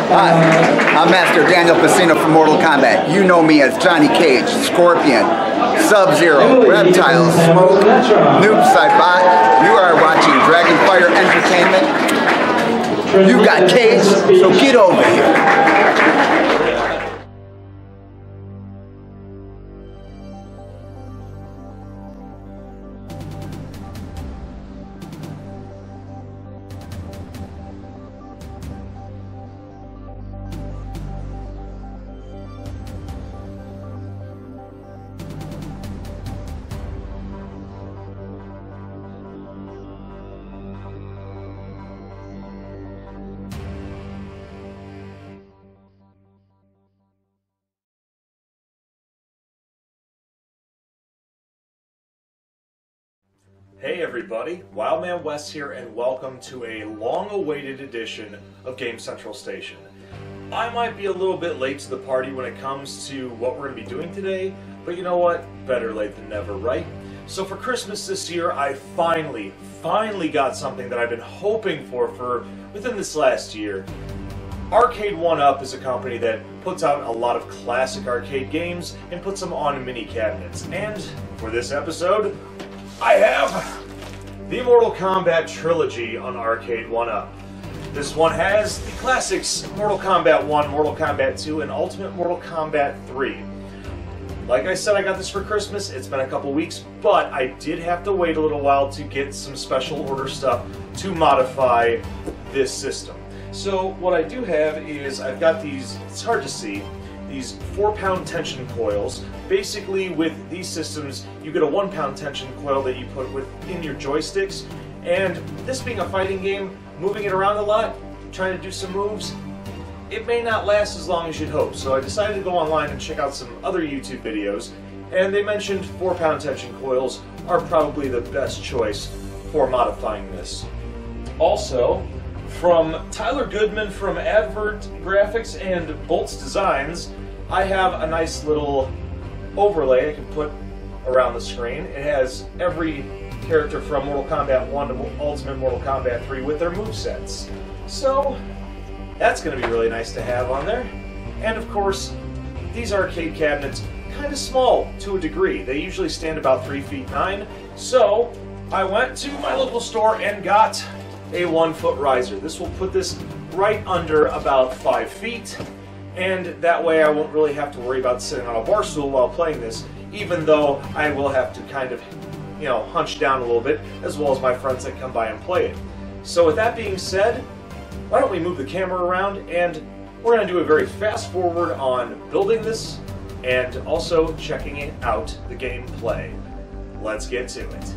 Hi, I'm Master Daniel Pesina from Mortal Kombat. You know me as Johnny Cage, Scorpion, Sub-Zero, Reptiles, Smoke, Noob Saibot. You are watching Dragonfire Entertainment. You got Cage, so get over here. Hey everybody, Wildman West here and welcome to a long-awaited edition of Game Central Station. I might be a little bit late to the party when it comes to what we're going to be doing today, but you know what? Better late than never, right? So for Christmas this year, I finally got something that I've been hoping for within this last year. Arcade1Up is a company that puts out a lot of classic arcade games and puts them on mini cabinets. And for this episode, I have the Mortal Kombat trilogy on Arcade1Up. This one has the classics Mortal Kombat 1, Mortal Kombat 2, and Ultimate Mortal Kombat 3. Like I said, I got this for Christmas. It's been a couple weeks, but I did have to wait a little while to get some special order stuff to modify this system. So what I do have is I've got these, it's hard to see, these 4-pound tension coils. Basically with these systems you get a 1-pound tension coil that you put within your joysticks, and this being a fighting game, moving it around a lot, trying to do some moves, it may not last as long as you'd hope. So I decided to go online and check out some other YouTube videos, and they mentioned 4-pound tension coils are probably the best choice for modifying this. Also, from Tyler Goodman from Advert Graphics and Boltz Designz, I have a nice little overlay I can put around the screen. It has every character from Mortal Kombat 1 to Ultimate Mortal Kombat 3 with their movesets. So that's going to be really nice to have on there. And of course, these arcade cabinets kind of small to a degree. They usually stand about 3 feet 9. So I went to my local store and got a 1-foot riser. This will put this right under about 5 feet, and that way I won't really have to worry about sitting on a bar stool while playing this, even though I will have to kind of, hunch down a little bit, as well as my friends that come by and play it. So with that being said, why don't we move the camera around, and we're going to do a very fast forward on building this and also checking out the gameplay. Let's get to it.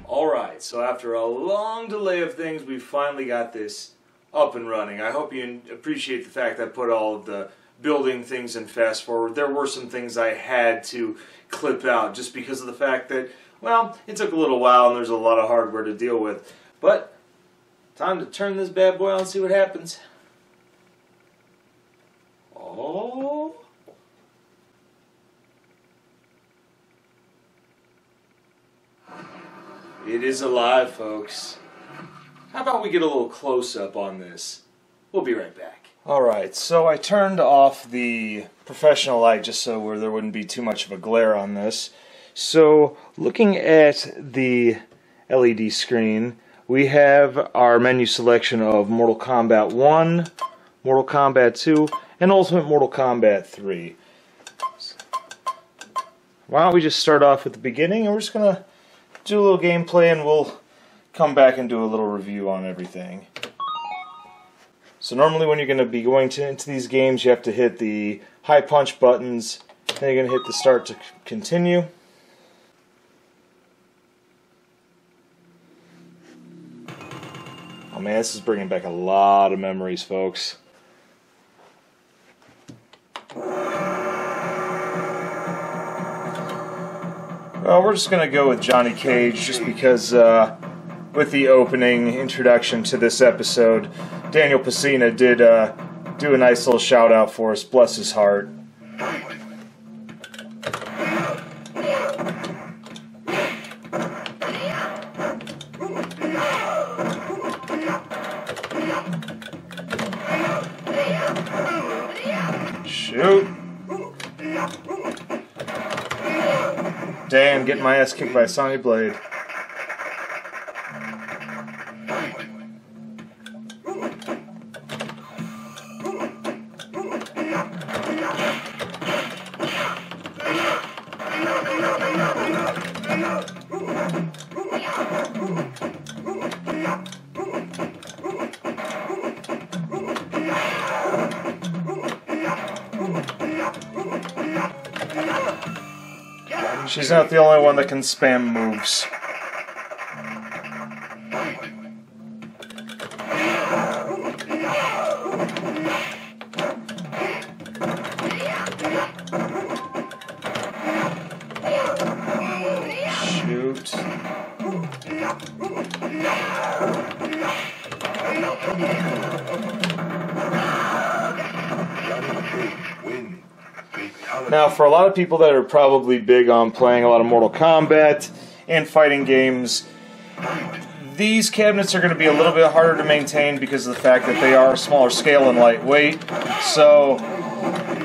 Alright, so after a long delay of things, we finally got this up and running. I hope you appreciate the fact that I put all of the building things in fast forward. There were some things I had to clip out just because of the fact that, well, it took a little while and there's a lot of hardware to deal with. But, time to turn this bad boy on and see what happens. Oh. It is alive, folks. How about we get a little close-up on this? We'll be right back. Alright, so I turned off the professional light just so where there wouldn't be too much of a glare on this. So, looking at the LED screen, we have our menu selection of Mortal Kombat 1, Mortal Kombat 2, and Ultimate Mortal Kombat 3. Why don't we just start off with the beginning, and we're just going to do a little gameplay and we'll come back and do a little review on everything. So normally when you're going to be going into these games, you have to hit the high punch buttons, then you're going to hit the start to continue. Oh man, this is bringing back a lot of memories, folks. Well, we're just going to go with Johnny Cage just because with the opening introduction to this episode, Daniel Pesina did do a nice little shout out for us, bless his heart. Shoot. Damn, getting my ass kicked by a Sonic Blade. She's not the only one that can spam moves. Shoot. Now, for a lot of people that are probably big on playing a lot of Mortal Kombat and fighting games, these cabinets are going to be a little bit harder to maintain because of the fact that they are smaller scale and lightweight. So,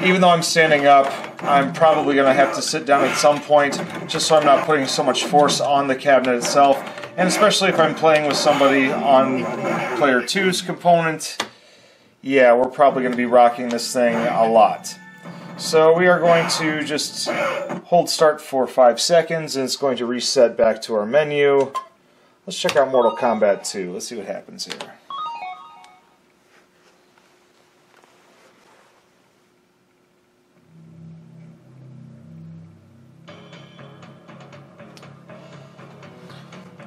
even though I'm standing up, I'm probably going to have to sit down at some point just so I'm not putting so much force on the cabinet itself. And especially if I'm playing with somebody on player 2's component, yeah, we're probably going to be rocking this thing a lot. So we are going to just hold start for 5 seconds, and it's going to reset back to our menu. Let's check out Mortal Kombat 2. Let's see what happens here.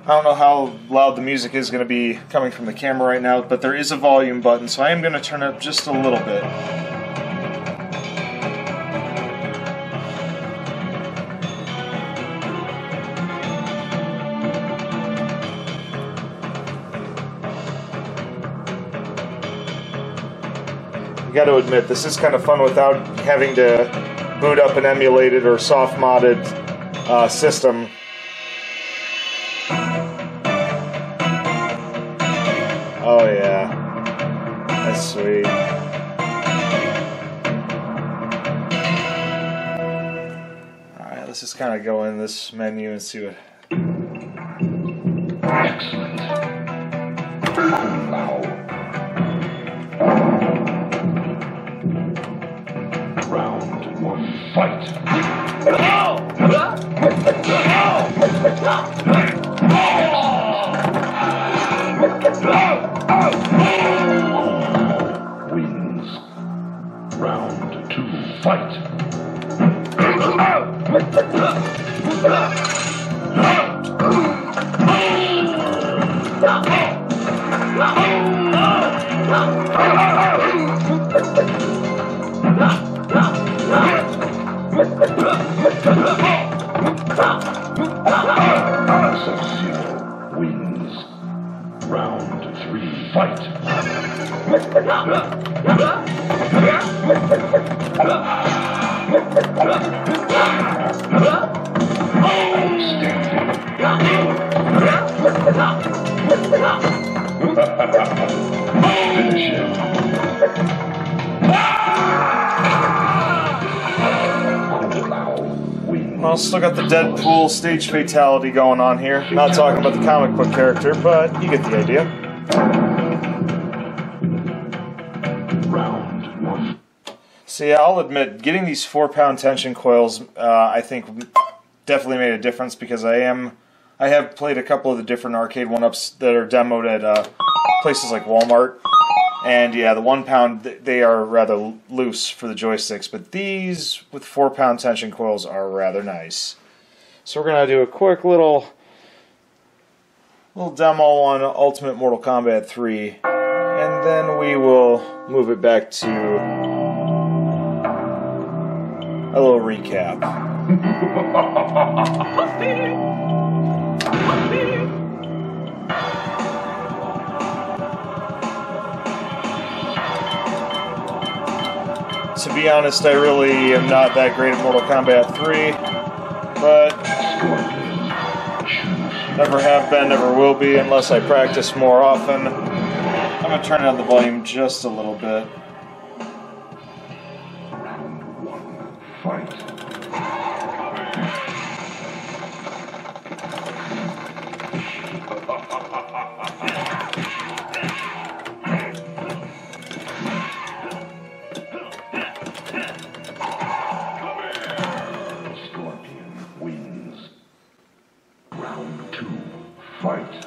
I don't know how loud the music is going to be coming from the camera right now, but there is a volume button, so I am going to turn it up just a little bit. You got to admit, this is kind of fun without having to boot up an emulated or soft-modded system. Oh yeah, that's sweet. Alright, let's just kind of go in this menu and see what... Excellent. Now. Round 1, fight. Wins. Round 2, fight. Sub-Zero wins. Round 3, fight. Finish him. Well, still got the Deadpool stage fatality going on here. Not talking about the comic book character, but you get the idea. Round 1. So yeah, I'll admit, getting these 4-pound tension coils, I think definitely made a difference because I have played a couple of the different arcade 1-ups that are demoed at places like Walmart. And yeah, the 1-pound, they are rather loose for the joysticks, but these with 4-pound tension coils are rather nice. So we're going to do a quick little demo on Ultimate Mortal Kombat 3, and then we will move it back to a little recap. To be honest, I really am not that great at Mortal Kombat 3, but never have been, never will be, unless I practice more often. I'm going to turn down the volume just a little bit. Round 1, fight. Round 2, fight.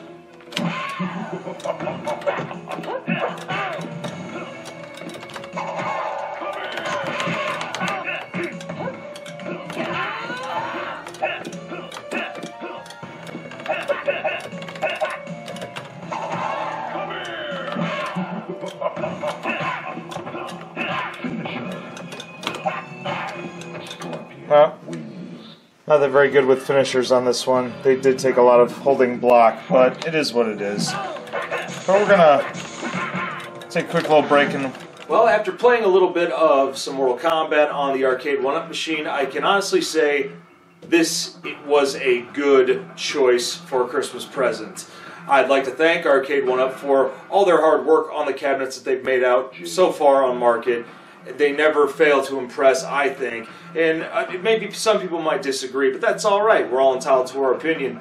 Well, not that very good with finishers on this one. They did take a lot of holding block, but it is what it is. But we're gonna take a quick little break and Well, after playing a little bit of some Mortal Kombat on the arcade 1-up machine, I can honestly say this was a good choice for a Christmas present. I'd like to thank Arcade 1-Up for all their hard work on the cabinets that they've made out so far on market. They never fail to impress, I think. And maybe some people might disagree, but that's all right. We're all entitled to our opinion.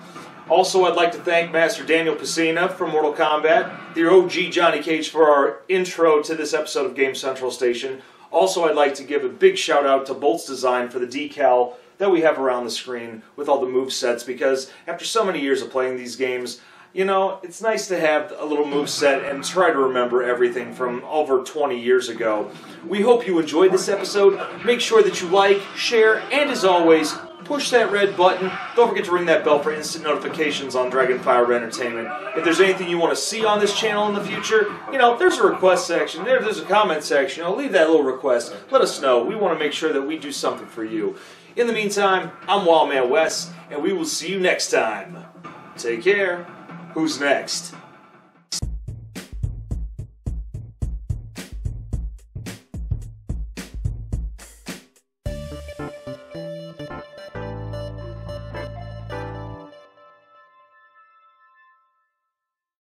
Also, I'd like to thank Master Daniel Pesina from Mortal Kombat, the OG Johnny Cage, for our intro to this episode of Game Central Station. Also, I'd like to give a big shout out to Boltz Design for the decal that we have around the screen with all the move sets, because after so many years of playing these games, you know, it's nice to have a little move set and try to remember everything from over 20 years ago. We hope you enjoyed this episode. Make sure that you like, share, and as always, push that red button. Don't forget to ring that bell for instant notifications on Dragonfire Entertainment. If there's anything you want to see on this channel in the future, you know, there's a request section, there's a comment section. You know, leave that little request. Let us know. We want to make sure that we do something for you. In the meantime, I'm Wildman Wes, and we will see you next time. Take care. Who's next?